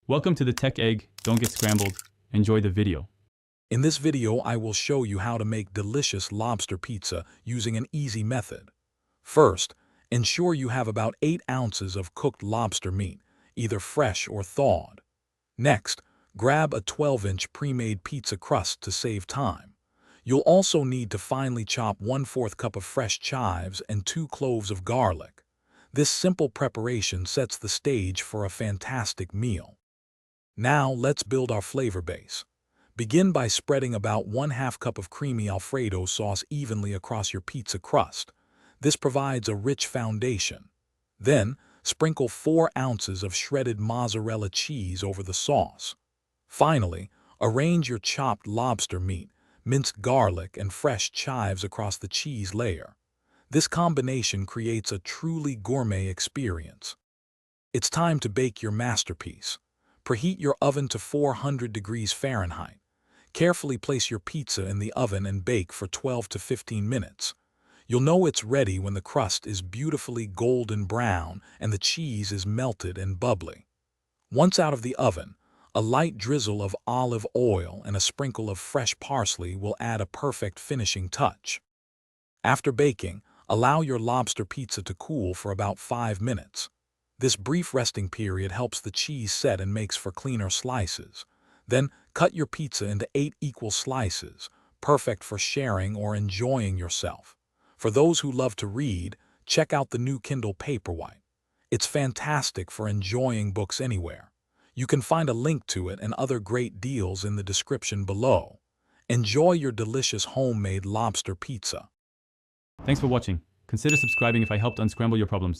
Welcome to the Tech Egg. Don't get scrambled. Enjoy the video. In this video, I will show you how to make delicious lobster pizza using an easy method. First, ensure you have about 8 ounces of cooked lobster meat, either fresh or thawed. Next, grab a 12-inch pre-made pizza crust to save time. You'll also need to finely chop 1/4 cup of fresh chives and 2 cloves of garlic. This simple preparation sets the stage for a fantastic meal. Now let's build our flavor base. Begin by spreading about 1/2 cup of creamy Alfredo sauce evenly across your pizza crust. This provides a rich foundation. Then, sprinkle 4 ounces of shredded mozzarella cheese over the sauce. Finally, arrange your chopped lobster meat, minced garlic, and fresh chives across the cheese layer. This combination creates a truly gourmet experience. It's time to bake your masterpiece. Preheat your oven to 400 degrees Fahrenheit. Carefully place your pizza in the oven and bake for 12 to 15 minutes. You'll know it's ready when the crust is beautifully golden brown and the cheese is melted and bubbly. Once out of the oven, a light drizzle of olive oil and a sprinkle of fresh parsley will add a perfect finishing touch. After baking, allow your lobster pizza to cool for about 5 minutes. This brief resting period helps the cheese set and makes for cleaner slices. Then, cut your pizza into 8 equal slices, perfect for sharing or enjoying yourself. For those who love to read, check out the new Kindle Paperwhite. It's fantastic for enjoying books anywhere. You can find a link to it and other great deals in the description below. Enjoy your delicious homemade lobster pizza. Thanks for watching. Consider subscribing if I helped unscramble your problems.